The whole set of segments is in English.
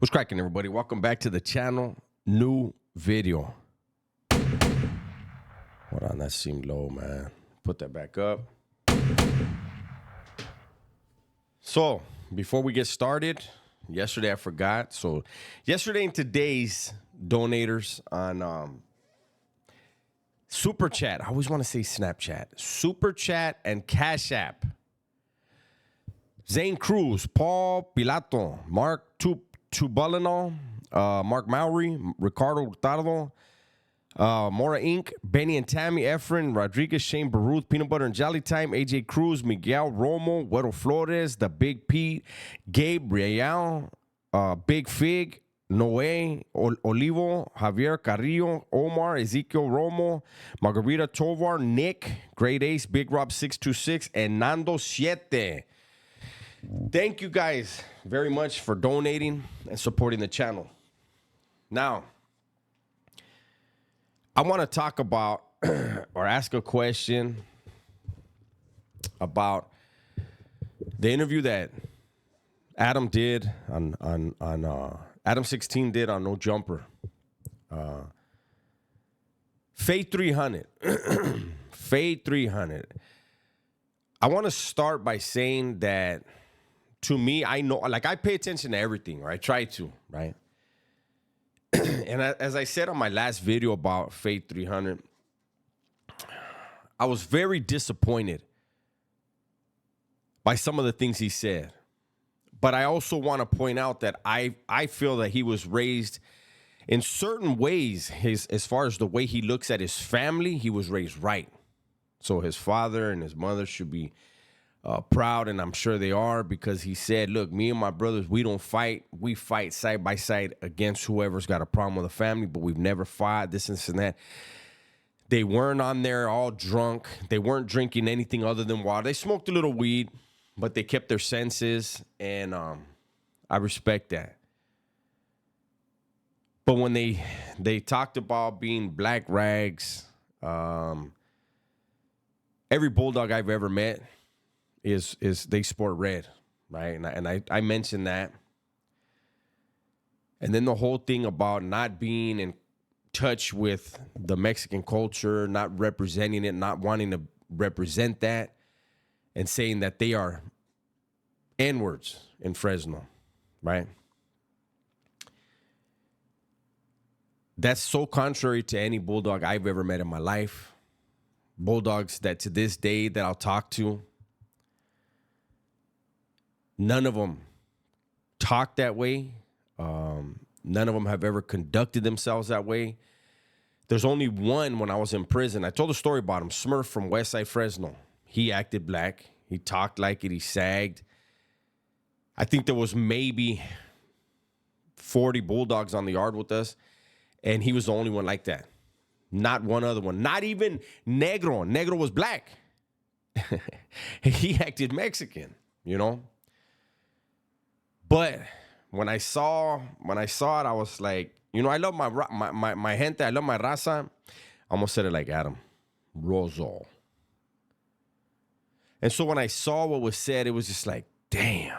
What's cracking, everybody? Welcome back to the channel. New video. Hold on, that seemed low, man. Put that back up. So, before we get started, yesterday I forgot. So, yesterday and today's donators on Super Chat. I always want to say Snapchat. Super Chat and Cash App. Zane Cruz, Paul Pilato, Mark Tubulino, Mark Mowry, Ricardo Hurtado, Mora Inc., Benny and Tammy, Efren, Rodriguez, Shane Baruth, Peanut Butter and Jolly Time, AJ Cruz, Miguel Romo, Güero Flores, The Big Pete, Gabe Real, Big Fig, Noé, Olivo, Javier Carrillo, Omar, Ezekiel Romo, Margarita Tovar, Nick, Great Ace, Big Rob 626, and Nando Siete. Thank you guys very much for donating and supporting the channel. Now, I want to talk about or ask a question about the interview that Adam did on Adam 16 did on No Jumper. Fade 300. Fade 300. I want to start by saying that to me, I know, like, I pay attention to everything, or I try to, right? And as I said on my last video about Fade 300, I was very disappointed by some of the things he said. But I also want to point out that I feel that he was raised in certain ways, as far as the way he looks at his family, he was raised right. So his father and his mother should be proud, and I'm sure they are, because he said, look, me and my brothers, we don't fight. We fight side by side against whoever's got a problem with the family, but we've never fought, this and that. They weren't on there all drunk. They weren't drinking anything other than water. They smoked a little weed, but they kept their senses, and I respect that. But when they talked about being black rags, every Bulldog I've ever met is they sport red, right? And I mentioned that. And then the whole thing about not being in touch with the Mexican culture, not representing it, not wanting to represent that, and saying that they are N-words in Fresno, right? That's so contrary to any Bulldog I've ever met in my life. Bulldogs that to this day that I'll talk to, none of them talk that way. None of them have ever conducted themselves that way. There's only one when I was in prison. I told a story about him, Smurf from Westside Fresno. He acted black. He talked like it. He sagged. I think there was maybe 40 Bulldogs on the yard with us, and he was the only one like that. Not one other one. Not even Negro. Negro was black. He acted Mexican, you know? But when I saw it, I was like, you know, I love my gente. I love my raza. I almost said it like Adam. Rozo. And so when I saw what was said, it was just like, damn.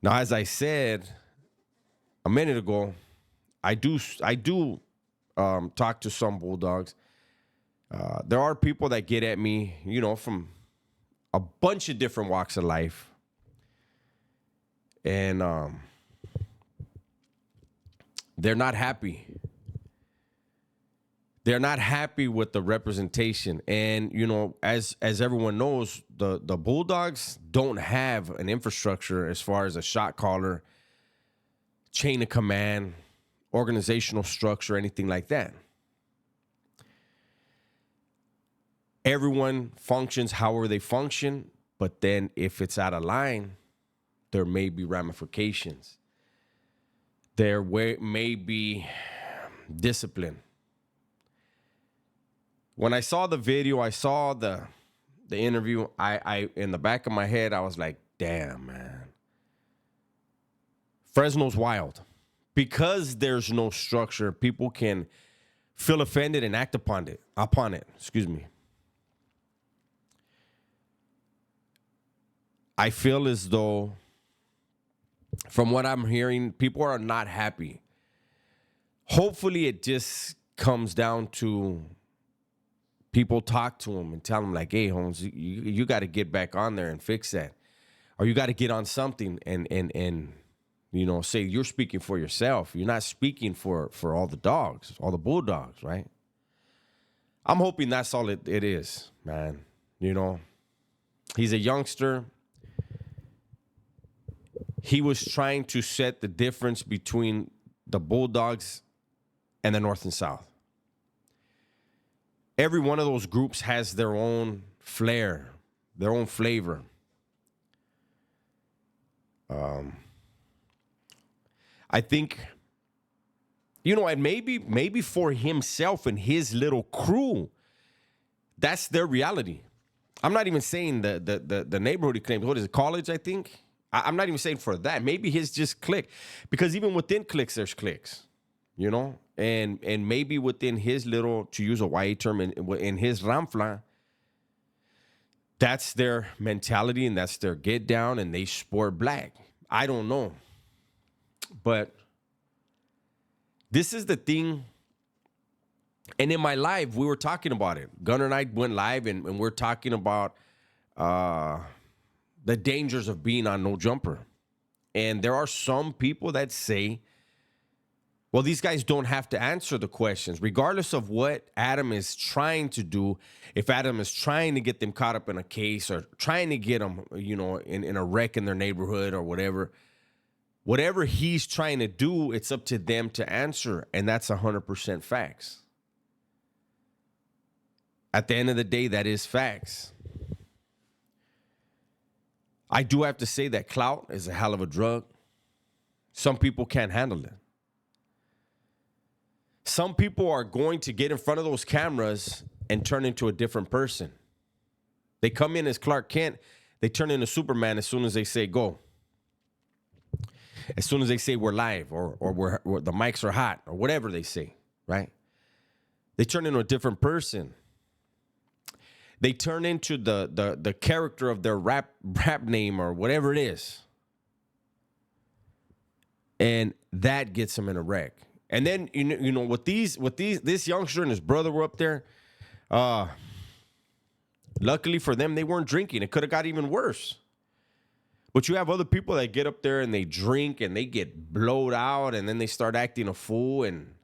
Now, as I said a minute ago, I do talk to some Bulldogs. There are people that get at me, you know, from a bunch of different walks of life. And they're not happy. They're not happy with the representation. And, you know, as everyone knows, the Bulldogs don't have an infrastructure as far as a shot caller, chain of command, organizational structure, anything like that. Everyone functions however they function, but then if it's out of line, there may be ramifications. There may be discipline. When I saw the video, I saw the interview, I in the back of my head, I was like, damn, man. Fresno's wild. Because there's no structure, people can feel offended and act upon it. Excuse me. I feel as though From what I'm hearing, people are not happy. Hopefully, it just comes down to people talk to him and tell him like, "Hey, Holmes, you got to get back on there and fix that, or you got to get on something and say you're speaking for yourself. You're not speaking for all the dogs, all the Bulldogs, right?" I'm hoping that's all it is, man. He's a youngster. He was trying to set the difference between the Bulldogs and the North and South. Every one of those groups has their own flair, their own flavor. I think, and maybe for himself and his little crew, that's their reality. I'm not even saying the neighborhood he claims. What is it, college, I think? I'm not even saying for that. Maybe his just clique. Because even within cliques, there's cliques. And maybe within his little, to use a YA term, in his ramfla, that's their mentality and that's their get down, and they sport black. I don't know. But this is the thing. And in my live, we were talking about it. Gunner and I went live, and we're talking about the dangers of being on No Jumper. And there are some people that say, well, these guys don't have to answer the questions. Regardless of what Adam is trying to do, if Adam is trying to get them caught up in a case or trying to get them, in a wreck in their neighborhood or whatever he's trying to do, it's up to them to answer. And that's 100% facts. At the end of the day, that is facts. I do have to say that clout is a hell of a drug. Some people can't handle it. Some people are going to get in front of those cameras and turn into a different person. They come in as Clark Kent. They turn into Superman as soon as they say go. As soon as they say we're live or the mics are hot or whatever they say, right? They turn into a different person. They turn into the character of their rap name or whatever it is. And that gets them in a wreck. And then, with this youngster and his brother were up there. Luckily for them, they weren't drinking. It could have got even worse. But you have other people that get up there and they drink and they get blowed out and then they start acting a fool. And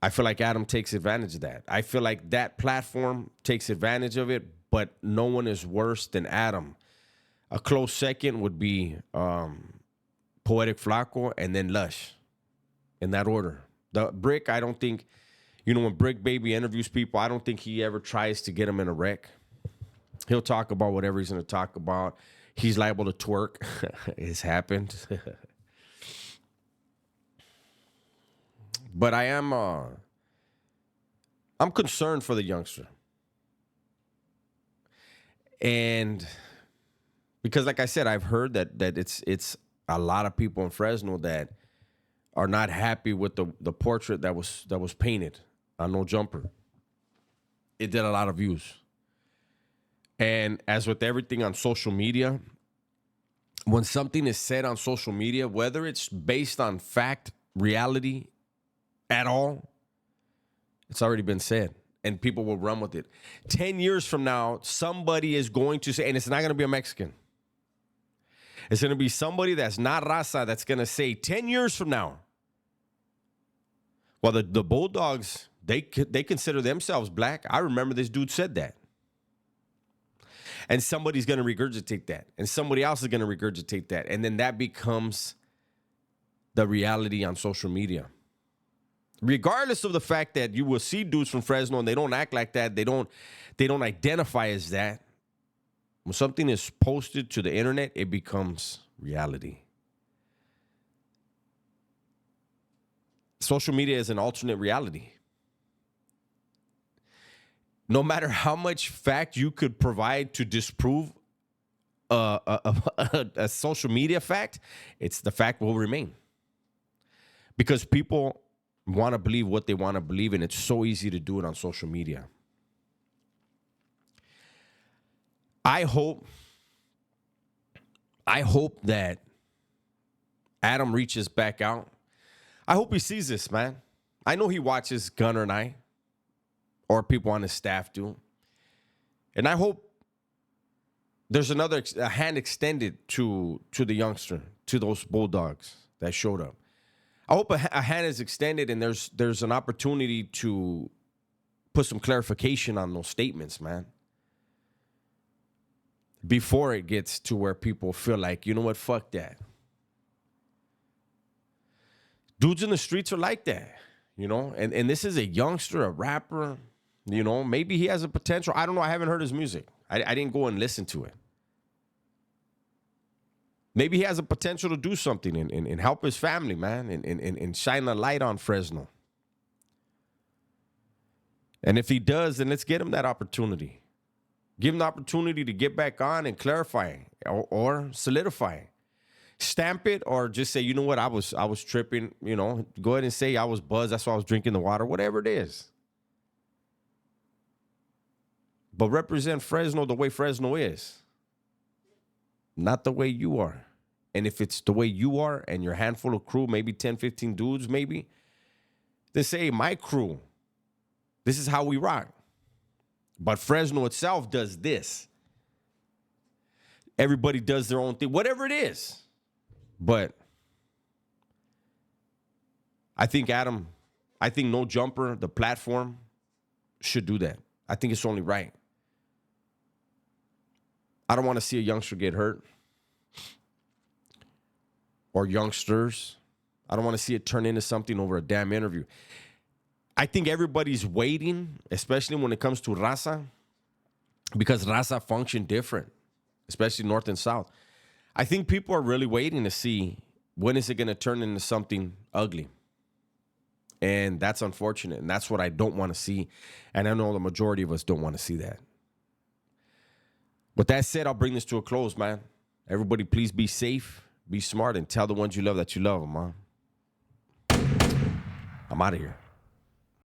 I feel like Adam takes advantage of that. I feel like that platform takes advantage of it, but no one is worse than Adam. A close second would be Poetic Flaco and then Lush, in that order. The Brick, I don't think, when Brick Baby interviews people, I don't think he ever tries to get them in a wreck. He'll talk about whatever he's going to talk about. He's liable to twerk. It's happened. But I'm concerned for the youngster. And because like I said, I've heard that it's a lot of people in Fresno that are not happy with the portrait that was painted on No Jumper. It did a lot of views. And as with everything on social media, when something is said on social media, whether it's based on fact, reality, at all, it's already been said, and people will run with it. 10 years from now, somebody is going to say, and it's not going to be a Mexican. It's going to be somebody that's not raza that's going to say 10 years from now, well, the Bulldogs, they consider themselves black. I remember this dude said that. And somebody's going to regurgitate that. And somebody else is going to regurgitate that. And then that becomes the reality on social media. Regardless of the fact that you will see dudes from Fresno and they don't act like that, they don't identify as that. When something is posted to the internet, it becomes reality. Social media is an alternate reality. No matter how much fact you could provide to disprove a social media fact, the fact will remain. Because people want to believe what they want to believe, and it's so easy to do it on social media. I hope that Adam reaches back out. I hope he sees this, man. I know he watches Gunner and I, or people on his staff do. And I hope there's a hand extended to the youngster, to those Bulldogs that showed up. I hope a hand is extended and there's an opportunity to put some clarification on those statements, man. Before it gets to where people feel like, you know what, fuck that. Dudes in the streets are like that, you know? And this is a youngster, a rapper, you know? Maybe he has a potential. I don't know. I haven't heard his music. I didn't go and listen to it. Maybe he has a potential to do something and help his family, man, and shine a light on Fresno. And if he does, then let's get him that opportunity. Give him the opportunity to get back on and clarify or solidify. Stamp it or just say, you know what, I was tripping, you know. Go ahead and say I was buzzed. That's why I was drinking the water, whatever it is. But represent Fresno the way Fresno is. Not the way you are. And if it's the way you are and your handful of crew, maybe 10, 15 dudes, maybe, then say, my crew, this is how we rock. But Fresno itself does this. Everybody does their own thing, whatever it is. But I think No Jumper, the platform, should do that. I think it's only right. I don't want to see a youngster get hurt. Or youngsters. I don't want to see it turn into something over a damn interview. I think everybody's waiting, especially when it comes to Raza, because Raza function different, especially North and South. I think people are really waiting to see when is it going to turn into something ugly. And that's unfortunate, and that's what I don't want to see. And I know the majority of us don't want to see that. With that said, I'll bring this to a close, man. Everybody, please be safe, be smart, and tell the ones you love that you love them, man. I'm out of here.